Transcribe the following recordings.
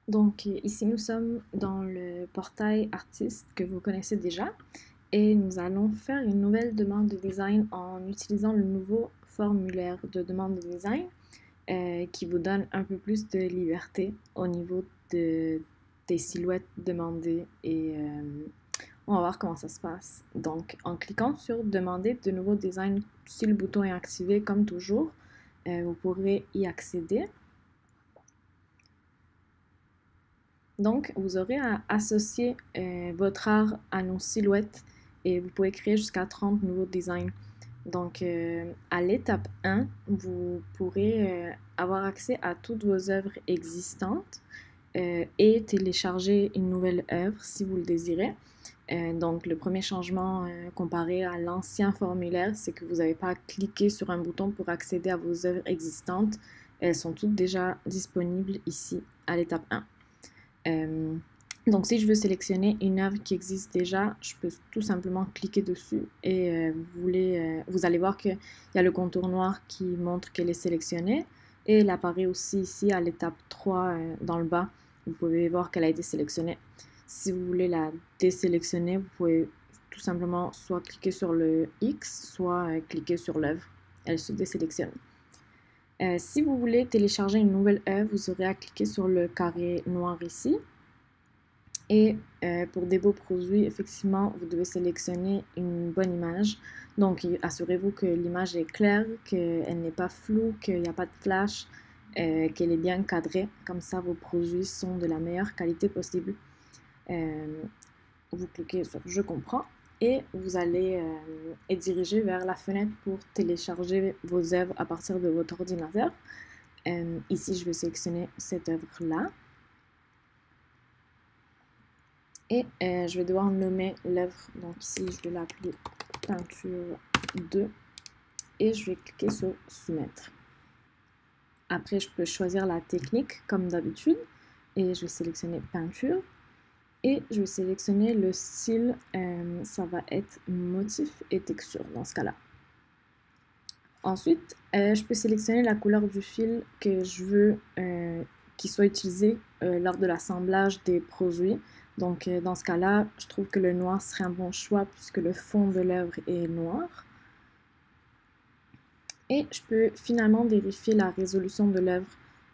Donc ici nous sommes dans le portail artiste que vous connaissez déjà et nous allons faire une nouvelle demande de design en utilisant le nouveau formulaire de demande de design qui vous donne un peu plus de liberté au niveau des silhouettes demandées et on va voir comment ça se passe. Donc en cliquant sur demander de nouveaux designs, si le bouton est activé comme toujours, vous pourrez y accéder. Donc, vous aurez à associer votre art à nos silhouettes et vous pouvez créer jusqu'à 30 nouveaux designs. Donc, à l'étape 1, vous pourrez avoir accès à toutes vos œuvres existantes et télécharger une nouvelle œuvre si vous le désirez. Donc, le premier changement comparé à l'ancien formulaire, c'est que vous n'avez pas à cliquer sur un bouton pour accéder à vos œuvres existantes. Elles sont toutes déjà disponibles ici à l'étape 1. Donc, si je veux sélectionner une œuvre qui existe déjà, je peux tout simplement cliquer dessus et vous allez voir qu'il y a le contour noir qui montre qu'elle est sélectionnée et elle apparaît aussi ici à l'étape 3 dans le bas. Vous pouvez voir qu'elle a été sélectionnée. Si vous voulez la désélectionner, vous pouvez tout simplement soit cliquer sur le X, soit cliquer sur l'œuvre. Elle se désélectionne. Si vous voulez télécharger une nouvelle œuvre, vous aurez à cliquer sur le carré noir ici. Et pour des beaux produits, effectivement, vous devez sélectionner une bonne image. Donc, assurez-vous que l'image est claire, qu'elle n'est pas floue, qu'il n'y a pas de flash, qu'elle est bien cadrée. Comme ça, vos produits sont de la meilleure qualité possible. Vous cliquez sur « Je comprends » et vous allez être dirigé vers la fenêtre pour télécharger vos œuvres à partir de votre ordinateur. Ici, je vais sélectionner cette œuvre-là. Et je vais devoir nommer l'œuvre. Donc ici, je vais l'appeler peinture 2 et je vais cliquer sur soumettre. Après, je peux choisir la technique comme d'habitude et je vais sélectionner peinture et je vais sélectionner le style. Ça va être motif et texture dans ce cas-là. Ensuite, je peux sélectionner la couleur du fil que je veux qui soit utilisé lors de l'assemblage des produits. Donc, dans ce cas-là, je trouve que le noir serait un bon choix puisque le fond de l'œuvre est noir. Et je peux finalement vérifier la résolution de l'œuvre.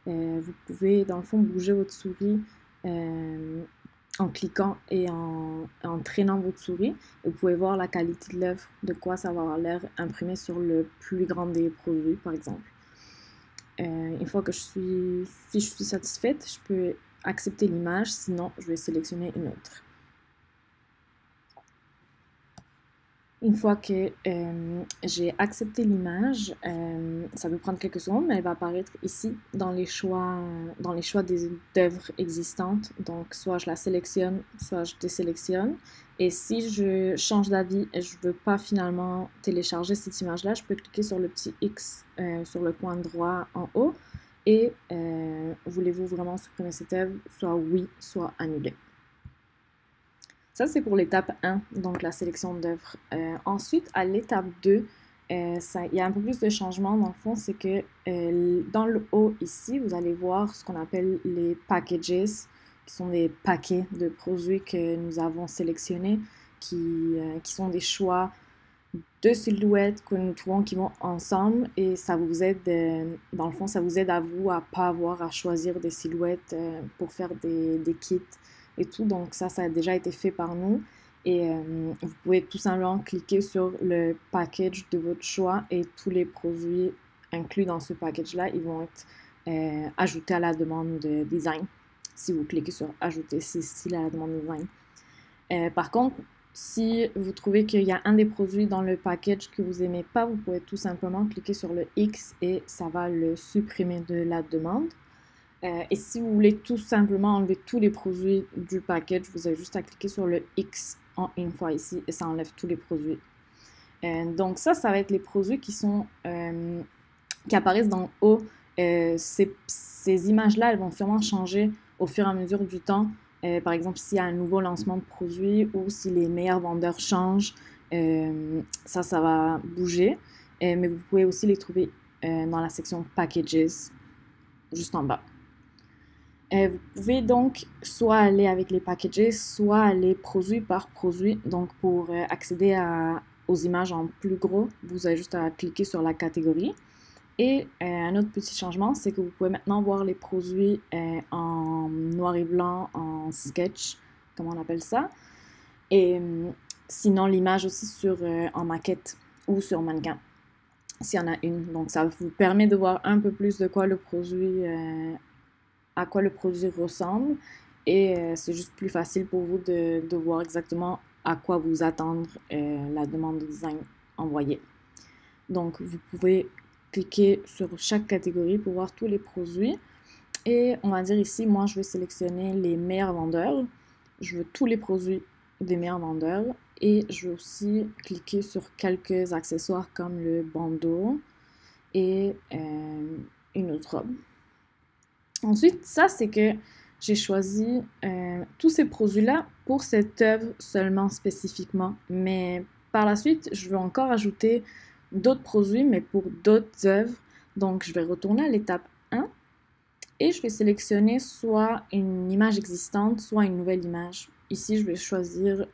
Vous pouvez, dans le fond, bouger votre souris en cliquant et en traînant votre souris. Vous pouvez voir la qualité de l'œuvre, de quoi ça va avoir l'air imprimé sur le plus grand des produits, par exemple. Une fois que si je suis satisfaite, je peux accepter l'image, sinon je vais sélectionner une autre. Une fois que j'ai accepté l'image, ça peut prendre quelques secondes, mais elle va apparaître ici dans les choix d'œuvres existantes. Donc, soit je la sélectionne, soit je désélectionne. Et si je change d'avis et je ne veux pas finalement télécharger cette image-là, je peux cliquer sur le petit X sur le coin droit en haut. Et voulez-vous vraiment supprimer cette œuvre? Soit oui, soit annuler. Ça, c'est pour l'étape 1, donc la sélection d'œuvres. Ensuite, à l'étape 2, il y a un peu plus de changement. Dans le fond, c'est que dans le haut ici, vous allez voir ce qu'on appelle les packages, qui sont des paquets de produits que nous avons sélectionnés, qui sont des choix de silhouettes que nous trouvons qui vont ensemble et ça vous aide, dans le fond, ça vous aide à vous à pas avoir à choisir des silhouettes pour faire des kits et tout. Donc ça a déjà été fait par nous et vous pouvez tout simplement cliquer sur le package de votre choix et tous les produits inclus dans ce package-là, ils vont être ajoutés à la demande de design si vous cliquez sur ajouter ces styles à la demande de design. Par contre, si vous trouvez qu'il y a un des produits dans le package que vous n'aimez pas, vous pouvez tout simplement cliquer sur le X et ça va le supprimer de la demande. Et si vous voulez tout simplement enlever tous les produits du package, vous avez juste à cliquer sur le X en une fois ici et ça enlève tous les produits. Donc ça va être les produits qui apparaissent dans le haut. Ces images-là, elles vont sûrement changer au fur et à mesure du temps. Par exemple, s'il y a un nouveau lancement de produit ou si les meilleurs vendeurs changent, ça va bouger. Mais vous pouvez aussi les trouver dans la section Packages, juste en bas. Vous pouvez donc soit aller avec les packages, soit aller produit par produit. Donc pour accéder aux images en plus gros, vous avez juste à cliquer sur la catégorie. Et un autre petit changement, c'est que vous pouvez maintenant voir les produits en noir et blanc, en sketch, comme on appelle ça. Et sinon, l'image aussi en maquette ou sur mannequin, s'il y en a une. Donc, ça vous permet de voir un peu plus de quoi le produit, à quoi le produit ressemble. Et c'est juste plus facile pour vous de voir exactement à quoi vous attendre la demande de design envoyée. Donc, vous pouvez cliquer sur chaque catégorie pour voir tous les produits. Et on va dire ici, moi, je vais sélectionner les meilleurs vendeurs. Je veux tous les produits des meilleurs vendeurs. Et je vais aussi cliquer sur quelques accessoires comme le bandeau et une autre robe. Ensuite, ça, c'est que j'ai choisi tous ces produits-là pour cette œuvre seulement spécifiquement. Mais par la suite, je veux encore ajouter d'autres produits, mais pour d'autres œuvres. Donc, je vais retourner à l'étape 1 et je vais sélectionner soit une image existante, soit une nouvelle image. Ici, je vais choisir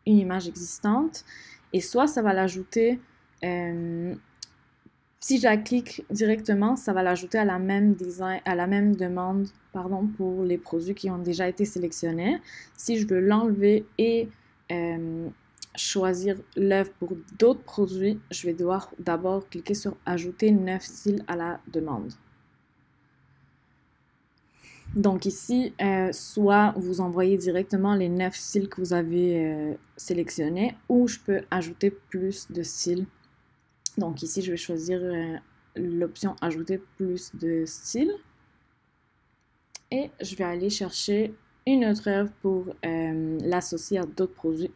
une image existante et soit ça va l'ajouter, si je la clique directement, ça va l'ajouter à la même demande, pardon, pour les produits qui ont déjà été sélectionnés. Si je veux l'enlever et choisir l'œuvre pour d'autres produits, je vais devoir d'abord cliquer sur ajouter 9 styles à la demande. Donc ici, soit vous envoyez directement les 9 styles que vous avez sélectionnés, ou je peux ajouter plus de styles. Donc ici, je vais choisir l'option ajouter plus de styles. Et je vais aller chercher une autre œuvre pour l'associer à d'autres produits.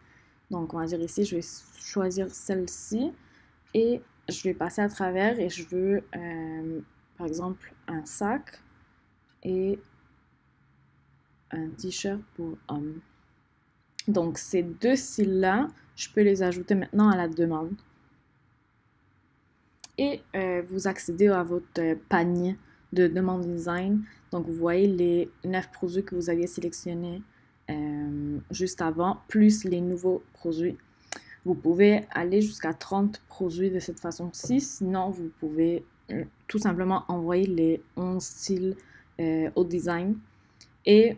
Donc on va dire ici, je vais choisir celle-ci et je vais passer à travers et je veux par exemple un sac et un t-shirt pour homme. Donc ces deux styles-là, je peux les ajouter maintenant à la demande. Et vous accédez à votre panier de demande design. Donc vous voyez les 9 produits que vous aviez sélectionnés juste avant, plus les nouveaux produits. Vous pouvez aller jusqu'à 30 produits de cette façon-ci. Sinon, vous pouvez tout simplement envoyer les 11 styles au design. Et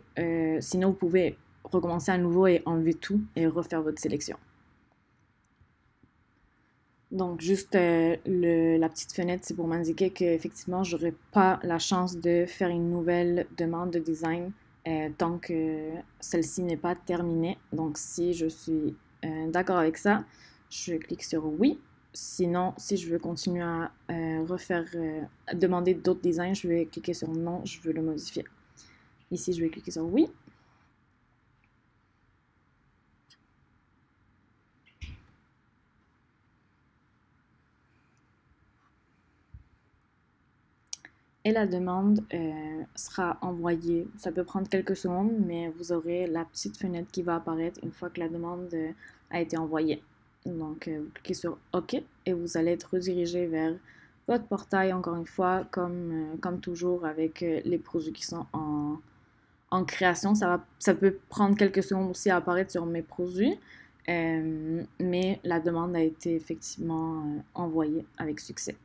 sinon, vous pouvez recommencer à nouveau et enlever tout et refaire votre sélection. Donc, juste la petite fenêtre, c'est pour m'indiquer qu'effectivement, je n'aurai pas la chance de faire une nouvelle demande de design tant que celle-ci n'est pas terminée. Donc, si je suis d'accord avec ça, je clique sur oui. Sinon, si je veux continuer à à demander d'autres designs, je vais cliquer sur non, je veux le modifier. Ici, je vais cliquer sur oui. Et la demande sera envoyée. Ça peut prendre quelques secondes, mais vous aurez la petite fenêtre qui va apparaître une fois que la demande a été envoyée. Donc, vous cliquez sur OK et vous allez être redirigé vers votre portail, encore une fois, comme toujours avec les produits qui sont en création. Ça peut prendre quelques secondes aussi à apparaître sur mes produits, mais la demande a été effectivement envoyée avec succès.